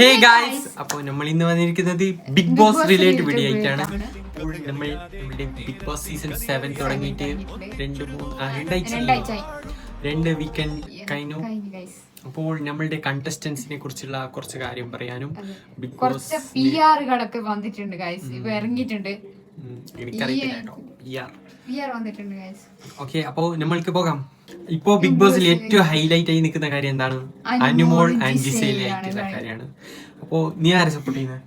Hey guys, അപ്പോൾ നമ്മൾ ഇന്ന് വന്നിരിക്കുന്നത് ബിഗ് ബോസ് റിലേറ്റഡ് വീഡിയോ ആയിട്ടാണ്. നമ്മൾ നമ്മുടെ ബിഗ് ബോസ് സീസൺ 7 തുടങ്ങിയിട്ട് രണ്ട് വീക്കെൻഡ് കഴിഞ്ഞു. അപ്പോൾ നമ്മളുടെ കണ്ടസ്റ്റൻസിനെ കുറിച്ചുള്ള കുറച്ച് കാര്യം പറയാനും ബിഗ് ബോസ് PR-കളൊക്കെ വന്നിട്ടുണ്ട് ഗൈസ്, ഇപ്പൊ ഇറങ്ങിയിട്ടുണ്ട്. ഓക്കെ, അപ്പോൾ നമ്മൾക്ക് പോകാം. ഇപ്പോ ബിഗ് ബോസിൽ ഏറ്റവും ഹൈലൈറ്റ് ആയി നിൽക്കുന്ന കാര്യം എന്താണ്? അനുമോൾ ആൻഡ് ജിസേൽ ആയിട്ടുള്ള കാര്യമാണ്. അപ്പോ നീ ആരെ സപ്പോർട്ട് ചെയ്യുന്നത്?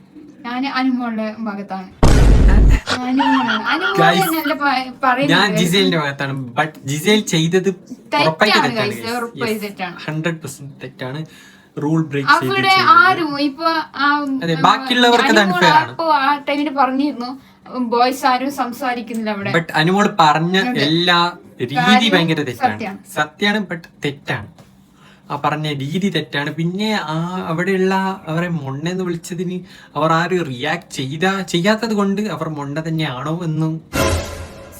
ഞാൻ അനുമോളുടെ ഭാഗത്താണ്. ഞാൻ ജിസേലിന്റെ ഭാഗത്താണ്. ബട്ട് ജിസേൽ ചെയ്തത് 100% തെറ്റാണ്. റൂൾ ബ്രേക്ക് അവിടെ ആരും ഇപ്പൊ ബാക്കിയുള്ളവർക്ക് പറഞ്ഞിരുന്നു, ബോയ്സ് ആരും സംസാരിക്കുന്നില്ല അവിടെ. ബട്ട് അനുമോൾ പറഞ്ഞ എല്ലാ രീതി ഭയങ്കര തെറ്റാണ്. സത്യാണ്, ബട്ട് തെറ്റാണ്. ആ പറഞ്ഞ രീതി തെറ്റാണ്. പിന്നെ അവിടെയുള്ള അവരെ മൊണ്ണെന്ന് വിളിച്ചതിന് അവർ ആരും റിയാക്ട് ചെയ്യാത്തത് കൊണ്ട് അവർ മൊണ്ണ തന്നെയാണോ എന്നും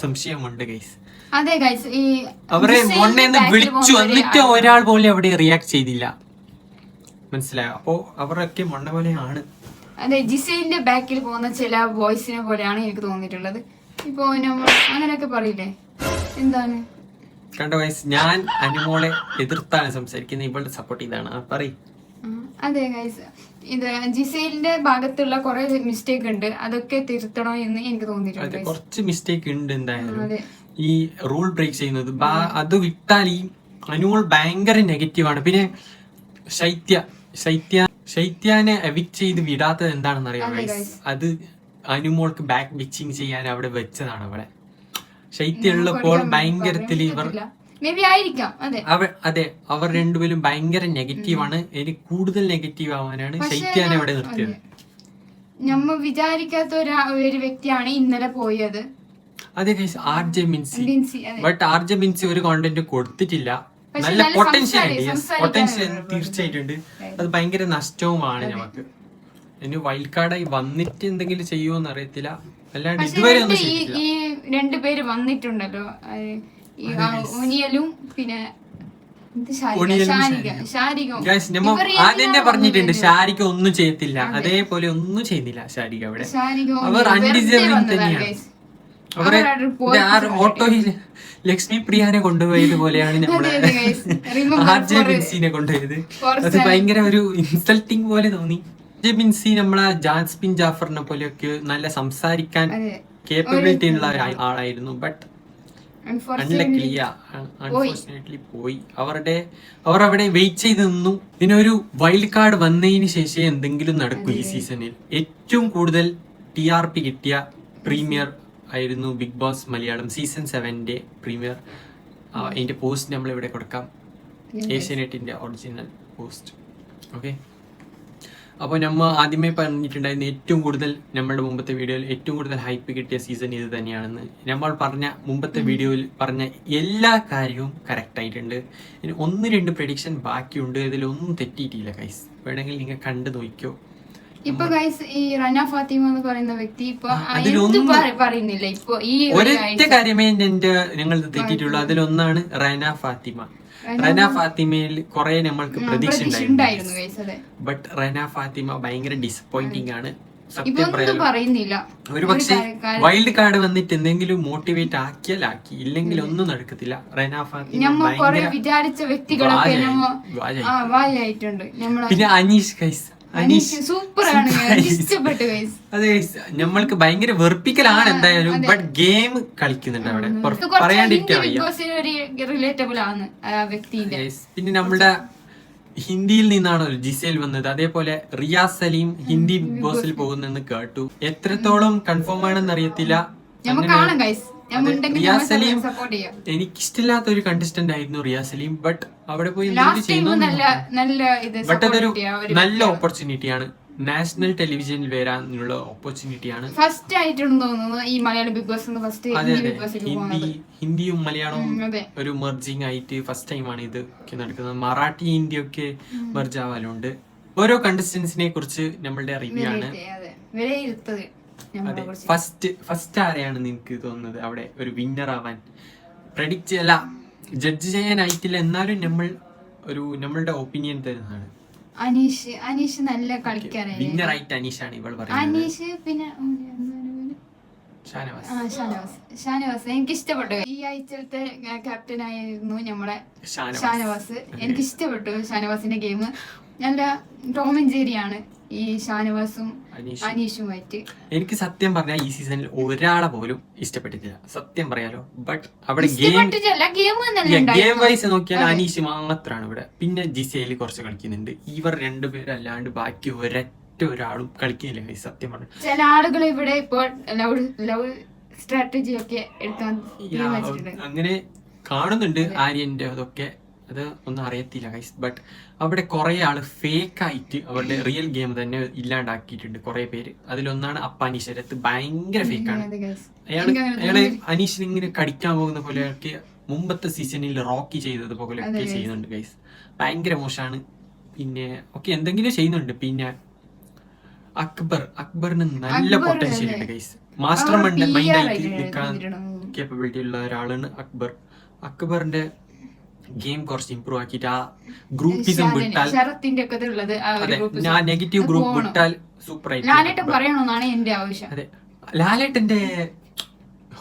സംശയമുണ്ട് ഗൈസ്. അതെ ഗൈസ്, ഈ അവരെ മൊണ്ണെന്ന് വിളിച്ചു എന്നിട്ട് ഒരാൾ പോലും അവിടെ റിയാക്ട് ചെയ്തില്ല. മനസ്സിലായോ? അപ്പോ അവരൊക്കെ മൊണ്ണ പോലെയാണ്. അതെ, ജിസേലിന്റെ ബാക്കിൽ പോകുന്ന ചില ബോയ്സിനെ പോലെയാണ് എനിക്ക് തോന്നിയിട്ടുള്ളത്. ഇപ്പൊ നമ്മൾ അങ്ങനെയൊക്കെ പറയില്ലേ, എന്താണ് കണ്ടോ ഗൈസ്, ഞാൻ അനുമോളെ എതിർത്താണ് സംസാരിക്കുന്നത്, ഇവളുടെ സപ്പോർട്ട് ചെയ്താണ്. പറയും. അതെ ഗൈസ്, ഇത് ജിസേലിന്റെ ഭാഗത്തുള്ള കുറെ മിസ്റ്റേക്ക് ഉണ്ട്, അതൊക്കെ തിരുത്തണോ എന്ന് എനിക്ക് തോന്നിയിട്ടുണ്ട്. കുറച്ച് മിസ്റ്റേക്ക് ഉണ്ട് എന്തായാലും. ഈ റൂൾ ബ്രേക്ക് ചെയ്യുന്നത് അത് വിട്ടാൽ ഈ അനുമോൾ ഭയങ്കര നെഗറ്റീവാണ്. പിന്നെ ശൈത്യാനെ എവിക്ട് ചെയ്ത് വിടാത്തത് എന്താണെന്ന് അറിയാം ഗൈസ്. അത് അനുമോൾക്ക് ബാക്ക് വിച്ചിങ് ചെയ്യാൻ അവിടെ വെച്ചതാണ്. അവിടെ ശൈത്യ ഉള്ളപ്പോൾ ഭയങ്കരത്തിൽ അതെ, അവർ രണ്ടുപേരും ഭയങ്കര നെഗറ്റീവാണ്. എനിക്ക് കൂടുതൽ നെഗറ്റീവ് ആവാനാണ് ശൈത്യാനെ അവിടെ നിർത്തിയത്. നമ്മ വിചാരിക്കാത്ത ഒരു വ്യക്തിയാണ് ഇന്നലെ പോയത്. അതെ guys, RJ Mincy. But RJ Mincy ഒരു കോണ്ടന്റ് കൊടുത്തിട്ടില്ല. നല്ല പൊട്ടൻഷ്യൽ തീർച്ചയായിട്ടുണ്ട്. അത് ഭയങ്കര നഷ്ടവുമാണ് നമുക്ക്. ഇനി വൈൽഡ് കാർഡായി വന്നിട്ട് എന്തെങ്കിലും ചെയ്യുമോന്ന് അറിയത്തില്ല. അല്ലാണ്ട് ഇതുവരെ ഒന്നും ചെയ്തിട്ടില്ല. ഈ രണ്ടുപേര് വന്നിട്ടുണ്ടല്ലോ, പിന്നെ ആദ്യം പറഞ്ഞിട്ടുണ്ട് ഷാരിക ഒന്നും ചെയ്യത്തില്ല. അതേപോലെ ഒന്നും ചെയ്യുന്നില്ല ഷാരിക. അവിടെ അവർ അൺഡിസേർവിംഗ് തന്നെയാണ്. അവരെ ഓട്ടോയിൽ ലക്ഷ്മി പ്രിയാനെ കൊണ്ടുപോയത് പോലെയാണ് നമ്മളെ RJ മിൻസിനെ കൊണ്ടുപോയത്. അത് ഭയങ്കര ഒരു ഇൻസൾട്ടിങ് പോലെ തോന്നി. RJ മിൻസി നമ്മളെ ജാസ്മിൻ ജാഫറിനെ പോലെയൊക്കെ നല്ല സംസാരിക്കാൻ കേപ്പബിലിറ്റി ഉള്ള ആളായിരുന്നു. ബട്ട് അൺഫോർച്ചുനേറ്റ്ലി പോയി. അവർ അവിടെ വെയിറ്റ് ചെയ്ത് നിന്നു. ഇതിനൊരു വൈൽഡ് കാർഡ് വന്നതിന് ശേഷം എന്തെങ്കിലും നടക്കും ഈ സീസണിൽ. ഏറ്റവും കൂടുതൽ TRP കിട്ടിയ പ്രീമിയർ ആയിരുന്നു Bigg Boss Malayalam season 7 premiere. അതിന്റെ പോസ്റ്റ് നമ്മൾ ഇവിടെ കൊടുക്കാം, ഏഷ്യാനെറ്റിന്റെ ഒറിജിനൽ പോസ്റ്റ്. ഓക്കെ, അപ്പോൾ നമ്മൾ ആദ്യമേ പറഞ്ഞിട്ടുണ്ടായിരുന്നു ഏറ്റവും കൂടുതൽ നമ്മളുടെ മുമ്പത്തെ വീഡിയോയിൽ ഏറ്റവും കൂടുതൽ ഹൈപ്പ് കിട്ടിയ സീസൺ ഇത് തന്നെയാണെന്ന്. നമ്മൾ പറഞ്ഞ മുമ്പത്തെ വീഡിയോയിൽ പറഞ്ഞ എല്ലാ കാര്യവും കറക്റ്റ് ആയിട്ടുണ്ട്. ഇനി 1-2 പ്രഡിക്ഷൻ ബാക്കിയുണ്ട്, ഇതിലൊന്നും തെറ്റിയിട്ടില്ല ഗൈസ്. വേണമെങ്കിൽ നിങ്ങൾ കണ്ടു നോക്കിക്കോ. ഇപ്പൊ ഗൈസ്, ഈ റന ഫാത്തിമ എന്ന് പറയുന്ന വ്യക്തി ഇപ്പൊ പറയുന്നില്ല. ഇപ്പൊ ഈ ഒരൊറ്റ കാര്യമേ ഞങ്ങൾ തെറ്റിയിട്ടുള്ളൂ. അതിലൊന്നാണ് റന ഫാത്തിമ. റന ഫാത്തിമയിൽ കുറെ നമ്മൾക്ക് പ്രതീക്ഷ ഉണ്ടായിരുന്നു. ബട്ട് റന ഫാത്തിമ ഭയങ്കര ഡിസപ്പോയിന്റിംഗ് ആണ്. സത്യം പറയുന്നില്ല. ഒരു പക്ഷേ വൈൽഡ് കാർഡ് വന്നിട്ട് എന്തെങ്കിലും മോട്ടിവേറ്റ് ആക്കിയാൽ ആക്കി, ഇല്ലെങ്കിൽ ഒന്നും നടക്കത്തില്ല. റന ഫാത്തിമ വിചാരിച്ച വ്യക്തികളൊക്കെ പിന്നെ അനീഷ് ഗൈസ്, അതെ നമ്മൾക്ക് ഭയങ്കര വെറുപ്പിക്കലാണ് എന്തായാലും. ബട്ട് ഗെയിം കളിക്കുന്നുണ്ട് അവിടെ, പറയാണ്ടിരിക്കാൻ വയ്യ. പിന്നെ നമ്മുടെ ഹിന്ദിയിൽ നിന്നാണ് ജിസേൽ വന്നത്. അതേപോലെ റിയാസ് സലീം ഹിന്ദി ബിഗ് ബോസിൽ പോകുന്നെന്ന് കേട്ടു. എത്രത്തോളം കൺഫേം ആണെന്ന് അറിയത്തില്ല. റിയാസ് സലീം എനിക്കിഷ്ടമില്ലാത്ത ഒരു കണ്ടസ്റ്റന്റ് ആയിരുന്നു റിയാസ് സലീം. ബട്ട് അവിടെ പോയി ബട്ട് അതൊരു നല്ല ഓപ്പർച്യൂണിറ്റിയാണ്. നാഷണൽ ടെലിവിഷനിൽ വരാനുള്ള ഓപ്പർച്യൂണിറ്റിയാണ്. ഫസ്റ്റ് ആയിട്ടാണ് തോന്നുന്നു ഈ മലയാളം ബിഗ് ബോസ്. ഹിന്ദിയും മലയാളവും ഒരു മെർജിങ് ആയിട്ട് ഫസ്റ്റ് ടൈമാണ് ഇത് നടക്കുന്നത്. മറാഠി ഹിന്ദി ഒക്കെ മെർജ് ആവാനുണ്ട്. ഓരോ കണ്ടസ്റ്റൻസിനെ കുറിച്ച് നമ്മളുടെ റിവ്യൂ ആണ്. അതെ, ഫസ്റ്റ് ആരെയാണ് നിനക്ക് തോന്നുന്നത് അവിടെ ഒരു വിന്നർ ആവാൻ? ജഡ്ജ് ചെയ്യാനായിട്ടില്ല, എന്നാലും നമ്മളുടെ ഒപ്പീനിയൻ തരുന്നതാണ്. അനീഷ് നല്ല കളിക്കാനായിരുന്നു. വിന്നറായിട്ട് അനീഷാണ് ഇവൾ പറയുന്നത്. അനീഷ് പിന്നെ ഷാനവാസ് എനിക്ക് ഇഷ്ടപ്പെട്ടു. ഈ ആഴ്ചത്തെ ക്യാപ്റ്റൻ ആയിരുന്നു നമ്മുടെ ഷാനവാസ്. എനിക്ക് ഇഷ്ടപ്പെട്ടു ഷാനവാസിന്റെ ഗെയിം. നല്ല ടോം ആൻഡ് ജെറിയാണ് ഈ ഷാനവാസും അനീഷുമായിട്ട്. എനിക്ക് സത്യം പറഞ്ഞാൽ ഈ സീസണിൽ ഒരാളെ പോലും ഇഷ്ടപ്പെട്ടിട്ടില്ല, സത്യം പറയാലോ. ബട്ട് അവിടെ ഗെയിം വൈസ് നോക്കിയാൽ അനീഷ് മാത്രമാണ് ഇവിടെ. പിന്നെ ജിസയിൽ കുറച്ച് കളിക്കുന്നുണ്ട്. ഇവർ രണ്ടുപേരല്ലാണ്ട് ബാക്കി ഒരാളും കളിക്കുന്നില്ല സത്യം പറഞ്ഞു. ചില ആളുകൾ ഇവിടെ ഇപ്പോൾ ലവ് സ്ട്രാറ്റജി ഒക്കെ എടുക്കാൻ അങ്ങനെ കാണുന്നുണ്ട് ആര്യന്റെ. അതൊക്കെ അത് ഒന്നും അറിയത്തില്ല ഗൈസ്. ബട്ട് അവിടെ കുറെ ആള് ഫേക്ക് ആയിട്ട് അവരുടെ റിയൽ ഗെയിം തന്നെ ഇല്ലാണ്ടാക്കിയിട്ടുണ്ട് കുറെ പേര്. അതിലൊന്നാണ് അപ്പാനി ശരത്ത്. ഭയങ്കര ഫേക്കാണ് അയാള്. അനീഷിന് ഇങ്ങനെ കടിക്കാൻ പോകുന്ന പോലെയൊക്കെ മുമ്പത്തെ സീസണിൽ റോക്കി ചെയ്തത് പോലെയൊക്കെ ചെയ്യുന്നുണ്ട് ഗൈസ്. ഭയങ്കര മോശമാണ്. പിന്നെ ഓക്കെ എന്തെങ്കിലും ചെയ്യുന്നുണ്ട്. പിന്നെ അക്ബറിന് നല്ല പൊട്ടൻഷ്യൽ ഉണ്ട് ഗൈസ്. മാസ്റ്റർ മൈൻഡായിട്ട് നിൽക്കാൻ കേപ്പബിലിറ്റി ഉള്ള ഒരാളാണ് അക്ബറിന്റെ ഗെയിം കുറച്ച് ഇമ്പ്രൂവ് ആക്കിയിട്ട് ആ ഗ്രൂപ്പിസം വിട്ടാൽ, ഞാൻ നെഗറ്റീവ് ഗ്രൂപ്പ് വിട്ടാൽ സൂപ്പർ ആയിട്ട് പറയണമെന്നാണ് എന്റെ ആവശ്യം. അതെ, ലാലേട്ടന്റെ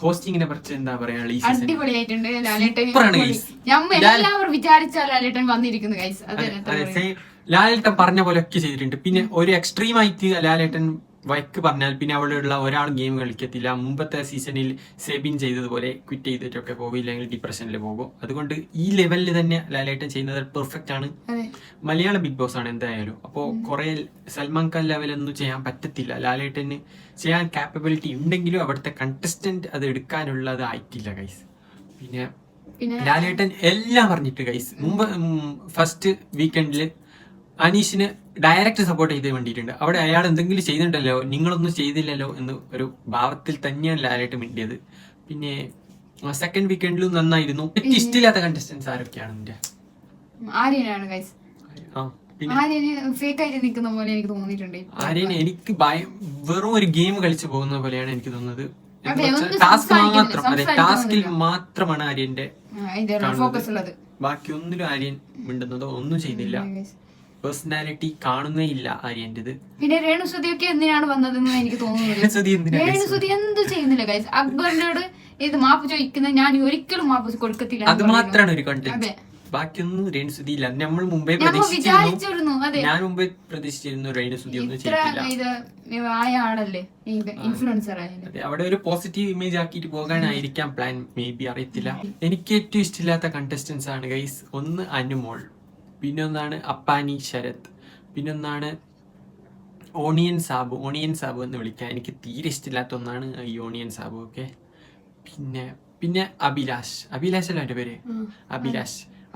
ഹോസ്റ്റിങ്ങിനെ കുറിച്ച് എന്താ പറയാ? അടിപൊളിയായിട്ടുണ്ട് ലാലേട്ടൻ. എല്ലാവരും വിചാരിച്ചാൽ ലാലേട്ടൻ വന്നിരിക്കുന്നു ഗൈസ്. ലാലേട്ടൻ പറഞ്ഞ പോലെ ഒക്കെ ചെയ്തിട്ടുണ്ട്. പിന്നെ ഒരു എക്സ്ട്രീം ആയിട്ട് ലാലേട്ടൻ വൈക്ക് പറഞ്ഞാൽ പിന്നെ അവിടെയുള്ള ഒരാൾ ഗെയിം കളിക്കത്തില്ല. മുമ്പത്തെ സീസണിൽ സെബിൻ ചെയ്തതുപോലെ ക്വിറ്റ് ചെയ്തിട്ടൊക്കെ പോകും, ഇല്ലെങ്കിൽ ഡിപ്രഷനിൽ പോകും. അതുകൊണ്ട് ഈ ലെവലിൽ തന്നെ ലാലേട്ടൻ ചെയ്യുന്നത് പെർഫെക്റ്റ് ആണ്. മലയാള ബിഗ് ബോസ് ആണ് എന്തായാലും. അപ്പോൾ കുറെ സൽമാൻ ഖാൻ ലെവലൊന്നും ചെയ്യാൻ പറ്റത്തില്ല. ലാലേട്ടന് ചെയ്യാൻ കാപ്പബിലിറ്റി ഉണ്ടെങ്കിലും അവിടുത്തെ കണ്ടസ്റ്റന്റ് അത് എടുക്കാനുള്ളത് ആയിട്ടില്ല ഗൈസ്. പിന്നെ ലാലേട്ടൻ എല്ലാം പറഞ്ഞിട്ട് ഗൈസ്. മുമ്പ് ഫസ്റ്റ് വീക്കെൻഡില് അനീഷിന് ഡയറക്റ്റ് സപ്പോർട്ട് ചെയ്ത് വേണ്ടിയിട്ടുണ്ട്. അവിടെ അയാൾ എന്തെങ്കിലും ചെയ്യുന്നുണ്ടല്ലോ, നിങ്ങളൊന്നും ചെയ്തില്ലല്ലോ എന്ന് ഒരു ഭാവത്തിൽ തന്നെയാണ് ലാലേട്ട് മിണ്ടിയത്. പിന്നെ സെക്കൻഡ് വീക്കെൻഡിലും നന്നായിരുന്നു. ഏറ്റവും ഇഷ്ടമില്ലാത്ത കണ്ടസ്റ്റൻസ് ആരൊക്കെയാണ്? എന്റെ ആര്യനാണ് ഗൈസ്. ആര്യന് എനിക്ക് വെറും ഒരു ഗെയിം കളിച്ചു പോകുന്ന പോലെയാണ് എനിക്ക് തോന്നുന്നത്. ടാസ്കിൽ മാത്രമാണ് ആര്യന്റെ ബാക്കി ഒന്നിലും ആര്യൻ മിണ്ടുന്നതോ ഒന്നും ചെയ്യുന്നില്ല. പേഴ്സണാലിറ്റി കാണുന്നേ ഇല്ല ആര്യന്റേത്. പിന്നെ രേണുസുതിയൊക്കെ എന്തിനാണ് വന്നതെന്ന് എനിക്ക് തോന്നുന്നത്. രേണുസുതി എന്ത് ചെയ്യുന്നില്ല ഗൈസ്. അക്ബറിനോട് ഇത് മാപ്പ് ചോദിക്കുന്നത് ഞാൻ ഒരിക്കലും മാപ്പ് കൊടുക്കത്തില്ല. അത് മാത്രമാണ് ഒരു കണ്ടന്റ്. ബാക്കിയൊന്നും രേണുസുതി ഇല്ല. നമ്മൾ മുമ്പേ പ്രതീക്ഷിച്ചിരുന്നു. ഞാൻ മുമ്പേ പ്രതീക്ഷിച്ചിരുന്നു രേണുസുതി ഒന്നും ചെയ്തില്ല. അവിടെ ഒരു പോസിറ്റീവ് ഇമേജ് ആക്കിയിട്ട് പോകാനായിരിക്കാം പ്ലാൻ, മേ ബി, അറിയത്തില്ല. എനിക്ക് ഏറ്റവും ഇഷ്ടമില്ലാത്ത കണ്ടസ്റ്റൻസ് ആണ് ഗൈസ്. ഒന്ന് അനുമോൾ, പിന്നെ ഒന്നാണ് അപ്പാനി ശരത്, പിന്നെ ഒന്നാണ് ഓണിയൻ സാബു എന്ന് വിളിക്കാൻ എനിക്ക് തീരെ ഇഷ്ടമില്ലാത്ത ഒന്നാണ് ഈ ഓണിയൻ സാബു. ഓക്കെ, പിന്നെ അഭിലാഷ് അല്ല എൻ്റെ പേര്,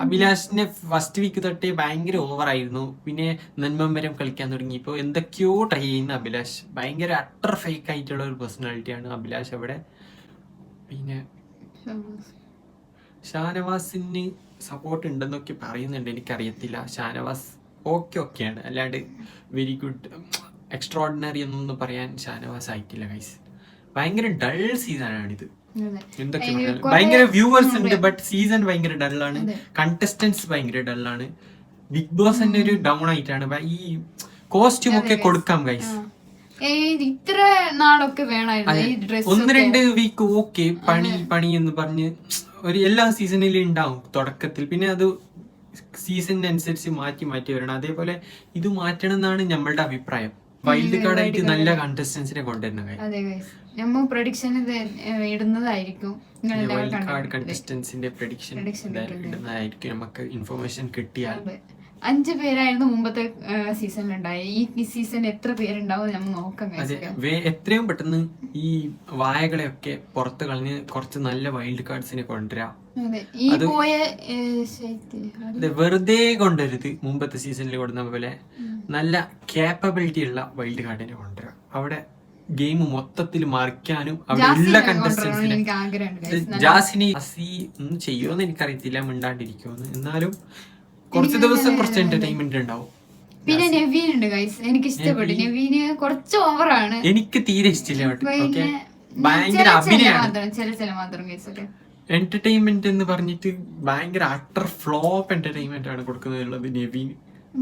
അഭിലാഷിന്റെ ഫസ്റ്റ് വീക്ക് തൊട്ടേ ഭയങ്കര ഓവറായിരുന്നു. പിന്നെ നന്മമ്പരം കളിക്കാൻ തുടങ്ങിയപ്പോൾ എന്തൊക്കെയോ ട്രൈ ചെയ്യുന്ന അഭിലാഷ്. ഭയങ്കര അട്ടർ ഫേക്ക് ആയിട്ടുള്ള ഒരു പേഴ്സണാലിറ്റിയാണ് അഭിലാഷ് അവിടെ. പിന്നെ ഷാനവാസിന് സപ്പോർട്ട് ഉണ്ടെന്നൊക്കെ പറയുന്നുണ്ട്, എനിക്കറിയത്തില്ല. ഷാനവാസ് ഓക്കെയാണ്, അല്ലാണ്ട് വെരി ഗുഡ് എക്സ്ട്രോർഡിനറി എന്നൊന്നും പറയാൻ ഷാനവാസ് ആയിട്ടില്ല ഗൈസ്. ഭയങ്കര ഡൾ സീസണാണിത്. എന്തൊക്കെ ഭയങ്കര വ്യൂവേഴ്സ് ഉണ്ട്, ബട്ട് സീസൺ ഭയങ്കര ഡള്ളാണ്. കണ്ടസ്റ്റൻസ് ഭയങ്കര ഡള്ളാണ്. ബിഗ് ബോസ് തന്നെ ഒരു ഡൗൺ ആയിട്ടാണ്. ഈ കോസ്റ്റ്യൂം ഒക്കെ കൊടുക്കാം ഗൈസ്. ഇത്ര നാളൊക്കെ വേണമായിരുന്നു. 1-2 വീക്ക് ഓക്കെ പണി എന്ന് പറഞ്ഞ് ഒരു എല്ലാ സീസണിലും ഉണ്ടാവും തുടക്കത്തിൽ. പിന്നെ അത് സീസണിനനുസരിച്ച് മാറ്റി വരണം. അതേപോലെ ഇത് മാറ്റണം എന്നാണ് നമ്മളുടെ അഭിപ്രായം. വൈൽഡ് കാർഡ് ആയിട്ട് നല്ല കണ്ടസ്റ്റൻസിനെ കൊണ്ടുവരുന്ന വൈൽഡ് കാർഡ് കണ്ടസ്റ്റൻസിന്റെ പ്രഡിക്ഷൻ ഇടുന്നതായിരിക്കും നമുക്ക് ഇൻഫർമേഷൻ കിട്ടിയാൽ. 5 പേരായിരുന്നു മുമ്പത്തെ സീസണിലുണ്ടായ. ഈ സീസൺ എത്ര പേരുണ്ടാവും നമ്മൾ നോക്കാം. എത്രയും പെട്ടെന്ന് ഈ വായകളെയൊക്കെ പുറത്ത് കളഞ്ഞ് കുറച്ച് നല്ല വൈൽഡ് കാർഡ്സിനെ കൊണ്ടുവരാം. വെറുതെ കൊണ്ടുവരുത്. മുമ്പത്തെ സീസണിൽ കൊടുന്ന പോലെ നല്ല ക്യാപ്പബിലിറ്റി ഉള്ള വൈൽഡ് കാർഡിനെ കൊണ്ടുവരാം. അവിടെ ഗെയിം മൊത്തത്തിൽ മറിക്കാനും അവിടെ ഉള്ള കണ്ടസ്റ്റൻസിനെ. ജാസിനി ഒന്നും ചെയ്യുമോന്ന് എനിക്കറിയത്തില്ല, മിണ്ടാണ്ടിരിക്കുമെന്ന്. എന്നാലും കുറച്ച് ദിവസം കുറച്ച് എന്റർടൈൻമെന്റ് ഉണ്ടാവും. പിന്നെ നെവീൻ ഉണ്ട് ഗൈസ്, എനിക്ക് ഇഷ്ടപ്പെട്ടു. നെവീന് കുറച്ച് ഓവറാണ്, എനിക്ക് തീരെ ഇഷ്ടമില്ല. ഭയങ്കര അഭിനയമാണ്, ചില മാത്രം ഗൈസ്. എന്റർടൈൻമെന്റ് എന്ന് പറഞ്ഞിട്ട് ഭയങ്കര അട്ടർ ഫ്ലോപ്പ് എന്റർടൈൻമെന്റ് ആണ് കൊടുക്കുന്നത് നെവീൻ.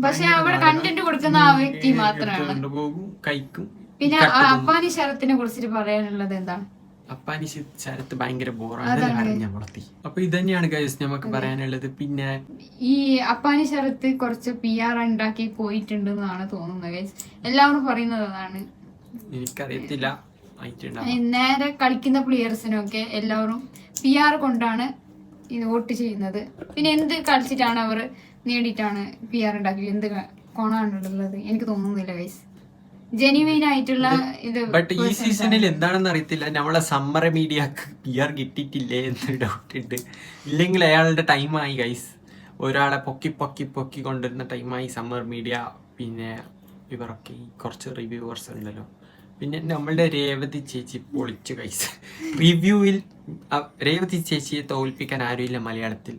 പക്ഷെ അവിടെ കണ്ടന്റ് കൊടുക്കുന്ന ആ വ്യക്തി മാത്രമാണ്. പോകും, കഴിക്കും. പിന്നെ അപ്പാനി ശരത്തിനെ കുറിച്ചിട്ട് പറയാനുള്ളത് എന്താണ്? അപ്പാനി ശരത്ത് ഭയങ്കര ബോറാണ് വളർത്തി. അപ്പൊ ഇത് തന്നെയാണ് ഗൈസ് നമുക്ക് പറയാനുള്ളത്. പിന്നെ ഈ അപ്പാനി ശരത്ത് കുറച്ച് PR ഉണ്ടാക്കി പോയിട്ടുണ്ടെന്നാണ് തോന്നുന്നത് ഗൈസ്. എല്ലാവരും പറയുന്നത് അതാണ്. എനിക്കറിയത്തില്ല. നേരെ കളിക്കുന്ന പ്ലെയേഴ്സിനൊക്കെ എല്ലാവരും PR കൊണ്ടാണ് ഇത് വോട്ട് ചെയ്യുന്നത്. പിന്നെ എന്ത് കളിച്ചിട്ടാണ് അവർ നേടിയിട്ടാണ് PR ഉണ്ടാക്കി? എന്ത് കോണാണുള്ളത് എനിക്ക് തോന്നുന്നില്ല ഗൈസ്. ജെന്യുവൈൻ ആയിട്ടുള്ള ഇത്. ബട്ട് ഈ സീസണിൽ എന്താണെന്ന് അറിയത്തില്ല, നമ്മളെ സമ്മർ മീഡിയക്ക് PR കിട്ടിയിട്ടില്ലേ എന്നൊരു ഡൗട്ട് ഉണ്ട്. ഇല്ലെങ്കിൽ അയാളുടെ ടൈമായി ഗൈസ്. ഒരാളെ പൊക്കി പൊക്കി പൊക്കി കൊണ്ടുവരുന്ന ടൈമായി സമ്മർ മീഡിയ. പിന്നെ ഇവരൊക്കെ കുറച്ച് റിവ്യൂവേഴ്സ് ഉണ്ടല്ലോ. പിന്നെ നമ്മളുടെ രേവതി ചേച്ചി പൊളിച്ചു ഗൈസ്. റിവ്യൂവിൽ രേവതി ചേച്ചിയെ തോൽപ്പിക്കാൻ ആരുമില്ല മലയാളത്തിൽ.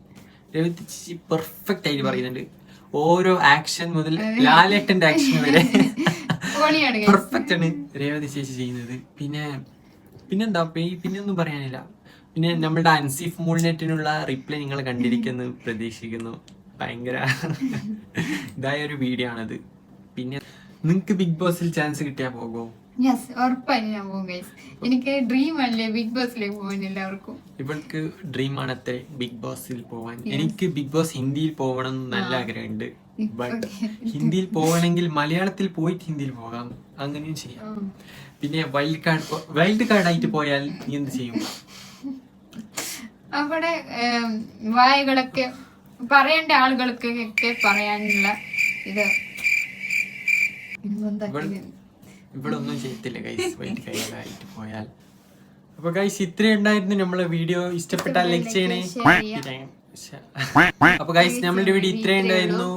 രേവതി ചേച്ചി പെർഫെക്റ്റ് ആയിട്ട് പറയുന്നുണ്ട്. ഓരോ ആക്ഷൻ മുതൽ ലാലേട്ടന്റെ ആക്ഷൻ വരെ പെർഫെക്റ്റ് ആണ് രേവതി ചേച്ചി ചെയ്യുന്നത്. പിന്നെന്താ പിന്നെയൊന്നും പറയാനില്ല. പിന്നെ നമ്മളുടെ അൻസിഫ് മൂൾനെറ്റിനുള്ള റിപ്ലൈ നിങ്ങൾ കണ്ടിരിക്കുന്നു പ്രതീക്ഷിക്കുന്നു. ഭയങ്കര ഇതായ ഒരു വീഡിയോ ആണത്. പിന്നെ നിങ്ങക്ക് ബിഗ് ബോസിൽ ചാൻസ് കിട്ടിയാ പോകുമോ? ഉറപ്പായും ഞാൻ പോകും ഗൈസ്. എനിക്ക് ഡ്രീം അല്ലേ ബിഗ് ബോസിലേക്ക് പോകാൻ. എല്ലാവർക്കും ഇവൾക്ക് ഡ്രീം ആണത്രേ ബിഗ് ബോസിൽ പോവാൻ. എനിക്ക് ബിഗ് ബോസ് ഹിന്ദിയിൽ പോകണം എന്ന് നല്ല ആഗ്രഹമുണ്ട്. ബട്ട് ഹിന്ദിയിൽ പോകണമെങ്കിൽ മലയാളത്തിൽ പോയിട്ട് ഹിന്ദിയിൽ പോകാം, അങ്ങനെയും ചെയ്യാം. പിന്നെ വൈൽഡ് കാർഡ് ആയിട്ട് പോയാൽ നീ എന്ത് ചെയ്യും? അവിടെ വായകളൊക്കെ പറയേണ്ട ആളുകൾക്കൊക്കെ പറയാനുള്ള ഇത് ഇവിടെ ഒന്നും ചെയ്യത്തില്ല ഗൈസ് വൈൽഡ് കാർഡ് ആയിട്ട് പോയാൽ. അപ്പൊ ഗൈസ് ഇത്രേ ഉണ്ടായിരുന്നു നമ്മളെ വീഡിയോ. ഇഷ്ടപ്പെട്ടാൽ ലൈക്ക് ചെയ്യണേ. അപ്പൊ ഗൈസ് നമ്മളുടെ വീഡിയോ ഇത്രേ ഉണ്ടായിരുന്നു.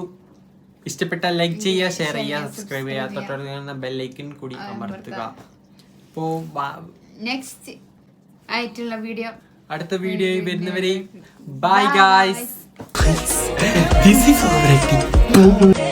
ഇഷ്ടപ്പെട്ടാൽ ലൈക്ക് ചെയ്യുക, ഷെയർ ചെയ്യുക, സബ്സ്ക്രൈബ് ചെയ്യുക, തൊട്ടടുത്ത് ബെല്ലൈക്കൺ കൂടി അമർത്തുക. അപ്പോ നെക്സ്റ്റ് ആയിട്ടുള്ള വീഡിയോ അടുത്ത വീഡിയോയിൽ വരുന്നവരെ bye guys. This is already